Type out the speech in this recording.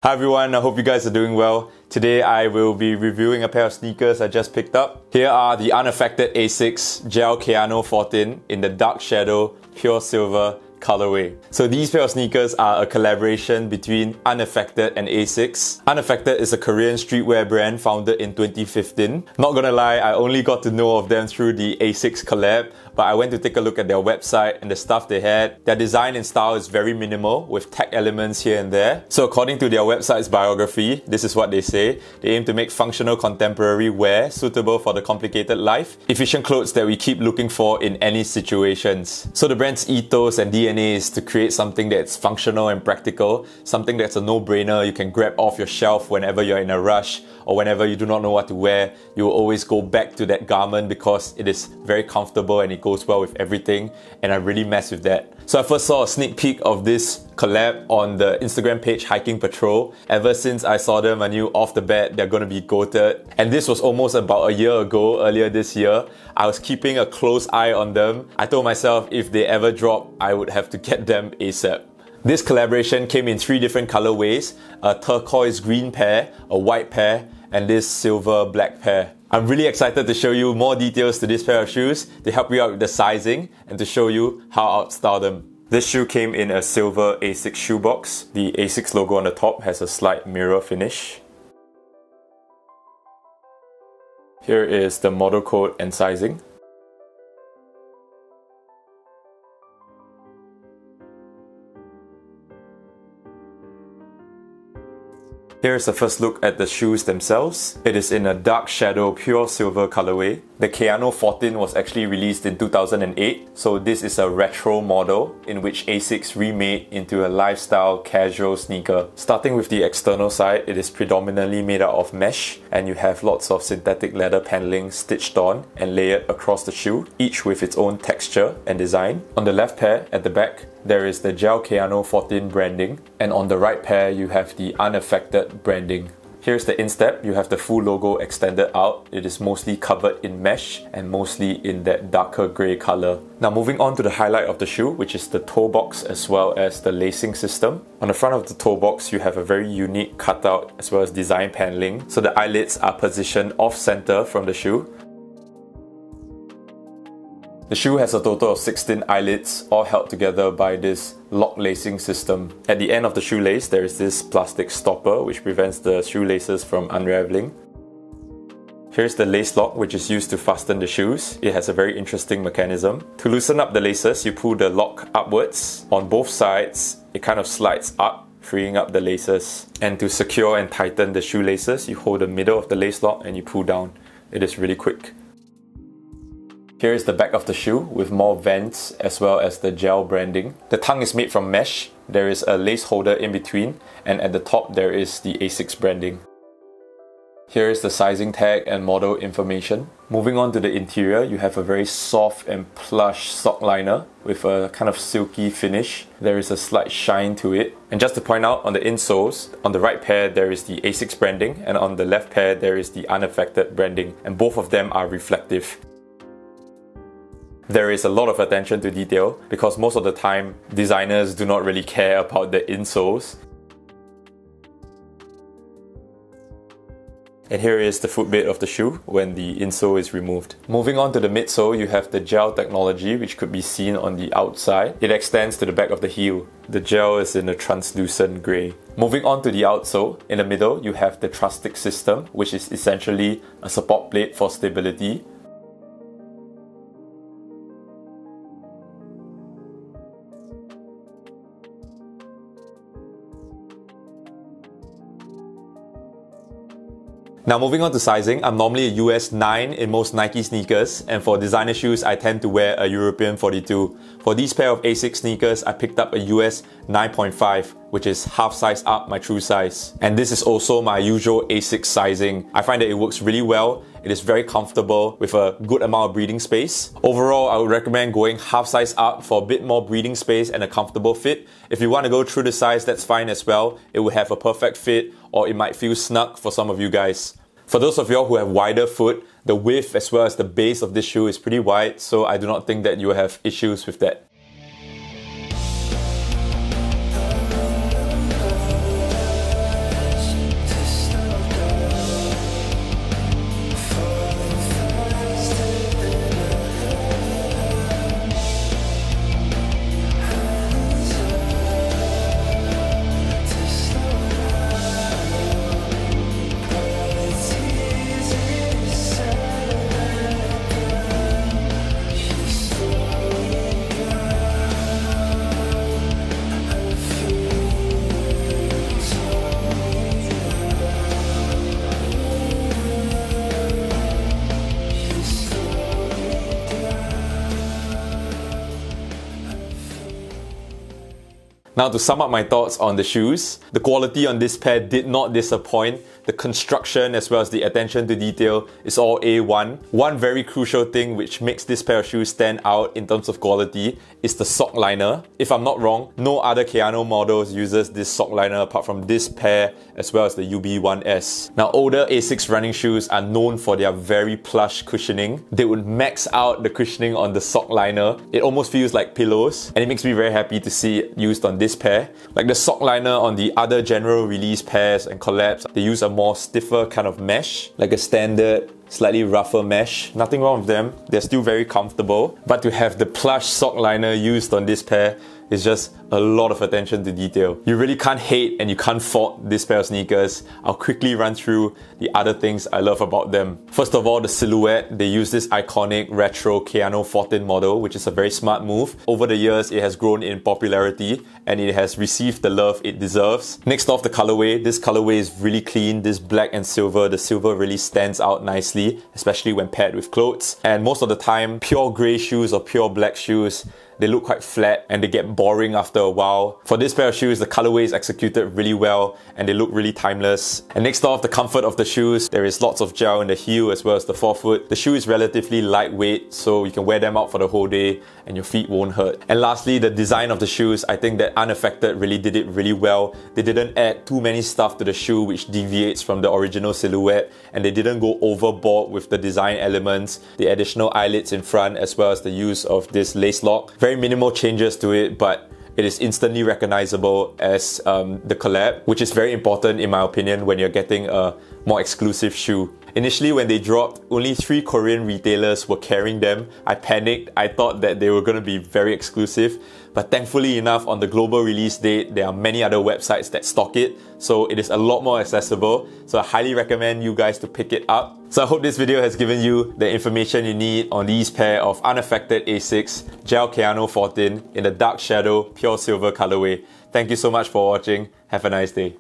Hi everyone, I hope you guys are doing well. Today I will be reviewing a pair of sneakers I just picked up. Here are the Unaffected Asics Gel Kayano 14 in the dark shadow, pure silver colorway. So these pair of sneakers are a collaboration between Unaffected and Asics. Unaffected is a Korean streetwear brand founded in 2015. Not gonna lie, I only got to know of them through the Asics Collab, but I went to take a look at their website and the stuff they had. Their design and style is very minimal with tech elements here and there. So according to their website's biography, this is what they say. They aim to make functional contemporary wear suitable for the complicated life, efficient clothes that we keep looking for in any situations. So the brand's ethos and DNA is to create something that's functional and practical, something that's a no-brainer you can grab off your shelf whenever you're in a rush or whenever you do not know what to wear. You will always go back to that garment because it is very comfortable and it goes well with everything, and I really mess with that. So I first saw a sneak peek of this collab on the Instagram page Hiking Patrol. Ever since I saw them, I knew off the bat they're gonna be goated. And this was almost about a year ago, earlier this year. I was keeping a close eye on them. I told myself if they ever drop, I would have to get them ASAP. This collaboration came in 3 different colorways: a turquoise green pair, a white pair, and this silver black pair. I'm really excited to show you more details to this pair of shoes, to help you out with the sizing, and to show you how I outstyle them. This shoe came in a silver Asics shoebox. The Asics logo on the top has a slight mirror finish. Here is the model code and sizing. Here's a first look at the shoes themselves. It is in a dark shadow, pure silver colorway. The Kayano 14 was actually released in 2008, so this is a retro model in which Asics remade into a lifestyle casual sneaker. Starting with the external side, it is predominantly made out of mesh, and you have lots of synthetic leather paneling stitched on and layered across the shoe, each with its own texture and design. On the left pair, at the back, there is the Gel Kayano 14 branding, and on the right pair you have the Unaffected branding. Here's the instep. You have the full logo extended out. It is mostly covered in mesh and mostly in that darker grey color. Now moving on to the highlight of the shoe, which is the toe box as well as the lacing system. On the front of the toe box you have a very unique cutout as well as design paneling, so the eyelets are positioned off-center from the shoe. The shoe has a total of 16 eyelets, all held together by this lock lacing system. At the end of the shoelace, there is this plastic stopper which prevents the shoelaces from unraveling. Here's the lace lock, which is used to fasten the shoes. It has a very interesting mechanism. To loosen up the laces, you pull the lock upwards. On both sides, it kind of slides up, freeing up the laces. And to secure and tighten the shoelaces, you hold the middle of the lace lock and you pull down. It is really quick. Here is the back of the shoe with more vents as well as the gel branding. The tongue is made from mesh. There is a lace holder in between, and at the top there is the Asics branding. Here is the sizing tag and model information. Moving on to the interior, you have a very soft and plush sock liner with a kind of silky finish. There is a slight shine to it. And just to point out, on the insoles, on the right pair there is the Asics branding, and on the left pair there is the Unaffected branding, and both of them are reflective. There is a lot of attention to detail because most of the time designers do not really care about the insoles. And here is the footbed of the shoe when the insole is removed. Moving on to the midsole, you have the gel technology, which could be seen on the outside. It extends to the back of the heel. The gel is in a translucent grey. Moving on to the outsole, in the middle you have the Trustic system, which is essentially a support plate for stability. Now moving on to sizing, I'm normally a US 9 in most Nike sneakers, and for designer shoes I tend to wear a European 42. For these pair of Asics sneakers, I picked up a US 9.5, which is half size up my true size. And this is also my usual Asics sizing. I find that it works really well. It is very comfortable with a good amount of breathing space. Overall, I would recommend going half size up for a bit more breathing space and a comfortable fit. If you want to go through the size, that's fine as well. It will have a perfect fit, or it might feel snug for some of you guys. For those of y'all who have wider foot, the width as well as the base of this shoe is pretty wide, so I do not think that you will have issues with that. Now to sum up my thoughts on the shoes, the quality on this pair did not disappoint. The construction as well as the attention to detail is all A1. One very crucial thing which makes this pair of shoes stand out in terms of quality is the sock liner. If I'm not wrong, no other Kayano models uses this sock liner apart from this pair as well as the UB1S. Now older Asics running shoes are known for their very plush cushioning. They would max out the cushioning on the sock liner. It almost feels like pillows, and it makes me very happy to see it used on this pair. Like the sock liner on the other general release pairs and collabs, they use a more stiffer kind of mesh, like a standard slightly rougher mesh. Nothing wrong with them, they're still very comfortable. But to have the plush sock liner used on this pair is just a lot of attention to detail. You really can't hate and you can't fault this pair of sneakers. I'll quickly run through the other things I love about them. First of all, the silhouette. They use this iconic retro Kayano 14 model, which is a very smart move. Over the years, it has grown in popularity and it has received the love it deserves. Next off, the colorway. This colorway is really clean. This black and silver, the silver really stands out nicely, especially when paired with clothes. And most of the time, pure grey shoes or pure black shoes, they look quite flat and they get boring after a while. For this pair of shoes, the colorway is executed really well and they look really timeless. And next off, the comfort of the shoes. There is lots of gel in the heel as well as the forefoot. The shoe is relatively lightweight, so you can wear them out for the whole day and your feet won't hurt. And lastly, the design of the shoes. I think that Unaffected really did it really well. They didn't add too many stuff to the shoe which deviates from the original silhouette, and they didn't go overboard with the design elements, the additional eyelets in front as well as the use of this lace lock. Very minimal changes to it, but it is instantly recognizable as the collab, which is very important in my opinion when you're getting a more exclusive shoe. Initially when they dropped, only 3 Korean retailers were carrying them. I panicked. I thought that they were going to be very exclusive, but thankfully enough, on the global release date, there are many other websites that stock it, so it is a lot more accessible. So I highly recommend you guys to pick it up. So I hope this video has given you the information you need on these pair of Unaffected Asics Gel Kayano 14 in the dark shadow, pure silver colorway. Thank you so much for watching. Have a nice day.